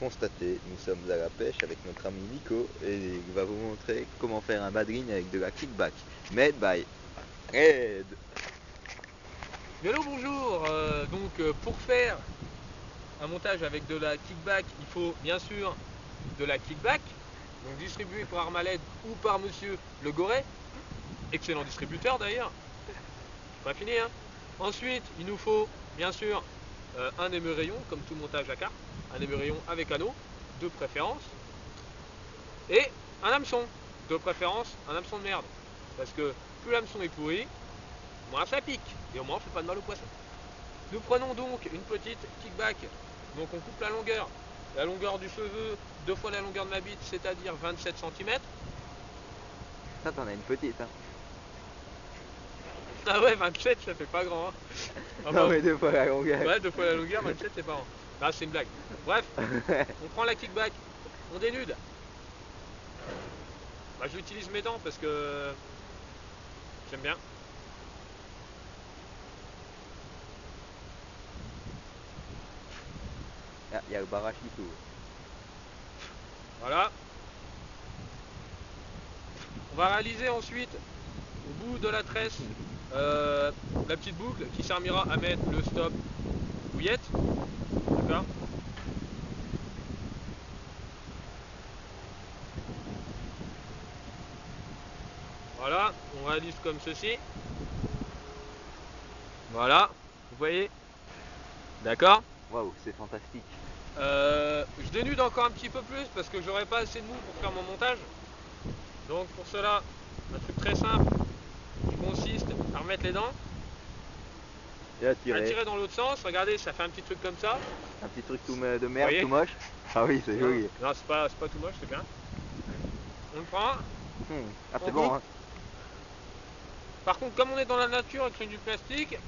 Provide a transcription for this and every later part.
constater, nous sommes à la pêche avec notre ami Nico et il va vous montrer comment faire un badring avec de la kickback. Made by Red. Hello, bonjour. Pour faire un montage avec de la kickback, il faut bien sûr de la kickback, donc distribuée par Armaled ou par Monsieur Le Goret, excellent distributeur d'ailleurs. Pas fini, hein. Ensuite, il nous faut bien sûr un émeraillon, comme tout montage à carte, un émeraillon avec anneau, de préférence, et un hameçon, de préférence un hameçon de merde, parce que plus l'hameçon est pourri, moins ça pique, et au moins on fait pas de mal au poisson. Nous prenons donc une petite kickback, donc on coupe la longueur du cheveu, 2 fois la longueur de ma bite, c'est-à-dire 27 cm. Ça t'en as une petite, hein. Ah ouais, 27 ça fait pas grand, hein. Enfin, Non mais 2 fois la longueur. Ouais, 2 fois la longueur, 27 c'est pas grand. Ah, c'est une blague. Bref, on prend la kickback, on dénude. Bah, j'utilise mes dents parce que j'aime bien. Ah, il y a le barrage qui s'ouvre. Voilà. On va réaliser ensuite, au bout de la tresse, la petite boucle qui servira à mettre le stop bouillette. D'accord. Voilà, on réalise comme ceci. Voilà, vous voyez. D'accord. Waouh, c'est fantastique. Je dénude encore un petit peu plus parce que j'aurais pas assez de mou pour faire mon montage. Donc pour cela, un truc très simple qui consiste à remettre les dents, Et à tirer. à tirer dans l'autre sens. Regardez, ça fait un petit truc comme ça. Un petit truc tout de merde, Voyez. tout moche. Ah oui, c'est joli. Non, c'est pas tout moche, c'est bien. On le prend. Ah, c'est On bon, coupe. hein. Par contre, comme on est dans la nature et que c'est du plastique,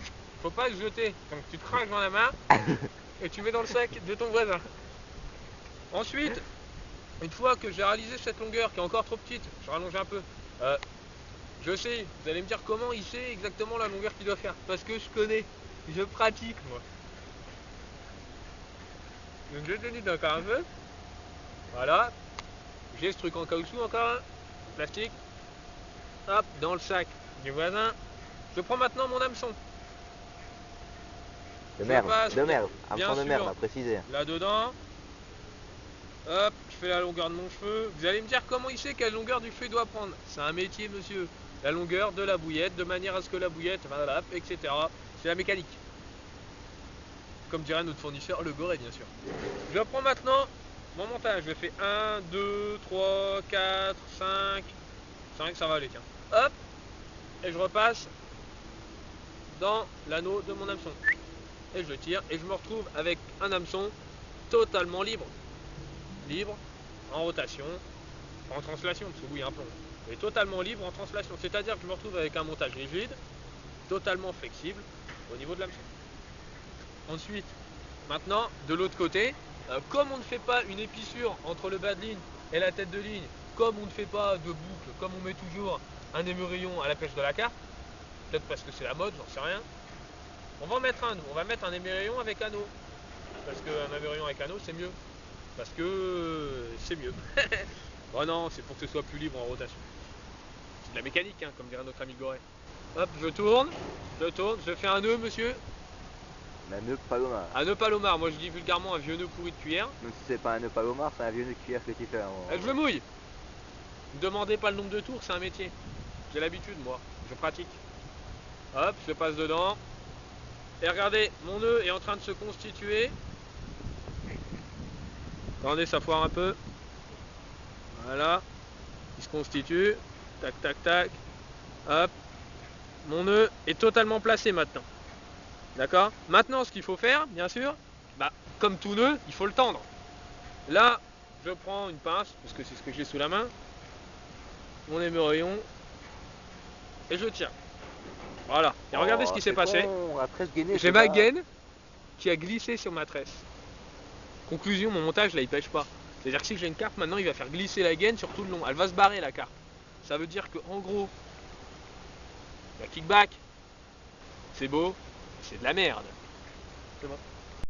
faut pas le jeter. Donc tu te craques dans la main et tu mets dans le sac de ton voisin. Ensuite, une fois que j'ai réalisé cette longueur qui est encore trop petite, je rallonge un peu. Je sais, vous allez me dire comment il sait exactement la longueur qu'il doit faire. Parce que je connais, je pratique moi. Donc je dénude encore un peu. Voilà. J'ai ce truc en caoutchouc encore, hein, en plastique. Hop, dans le sac du voisin. Je prends maintenant mon hameçon. De Je merde, passe, de merde. bien Hameçon de merde, sûr, à préciser. là-dedans. Hop, je fais la longueur de mon cheveu. Vous allez me dire comment il sait quelle longueur du feu il doit prendre. C'est un métier, monsieur. La longueur de la bouillette, de manière à ce que la bouillette, voilà, etc. C'est la mécanique. Comme dirait notre fournisseur, Le Goret, bien sûr. Je prends maintenant mon montage. Je fais 1, 2, 3, 4, 5. 5, ça va aller, tiens. Hop, et je repasse dans l'anneau de mon hameçon. Et je tire, et je me retrouve avec un hameçon totalement libre. Libre, en rotation, en translation, parce que oui, un plomb. Mais totalement libre en translation. C'est-à-dire que je me retrouve avec un montage rigide, totalement flexible au niveau de l'hameçon. Ensuite, maintenant, de l'autre côté, comme on ne fait pas une épissure entre le bas de ligne et la tête de ligne, comme on ne fait pas de boucle, comme on met toujours un émeraillon à la pêche de la carte, peut-être parce que c'est la mode, j'en sais rien, on va en mettre un, on va mettre un émeraillon avec anneau. Parce qu'un émeraillon avec anneau, c'est mieux. Parce que c'est mieux. Bon non, c'est pour que ce soit plus libre en rotation. C'est de la mécanique, hein, comme dirait notre ami Goret. Hop, je tourne, je fais un nœud, monsieur. Un nœud palomar. Un nœud palomar, moi je dis vulgairement un vieux nœud pourri de cuillère. Même si c'est pas un nœud palomar, c'est un vieux nœud de cuillère que tu fais. Je mouille. Ne demandez pas le nombre de tours, c'est un métier. J'ai l'habitude, moi, je pratique. Hop, je passe dedans. Et regardez, mon nœud est en train de se constituer. Attendez, ça foire un peu. Voilà. Il se constitue. Tac, tac, tac. Hop. Mon nœud est totalement placé maintenant. D'accord? Maintenant, ce qu'il faut faire, bien sûr, bah, comme tout nœud, il faut le tendre. Là, je prends une pince, parce que c'est ce que j'ai sous la main. Mon émeraillon. Et je tiens. Voilà. Et regardez ce qui s'est passé. Bon, la tresse gainée, J'ai ma gaine qui a glissé sur ma tresse. Conclusion, mon montage là il pêche pas. C'est-à-dire que si j'ai une carpe, maintenant il va faire glisser la gaine sur tout le long. Elle va se barrer la carpe. Ça veut dire que en gros, la kickback, c'est beau, c'est de la merde. C'est bon.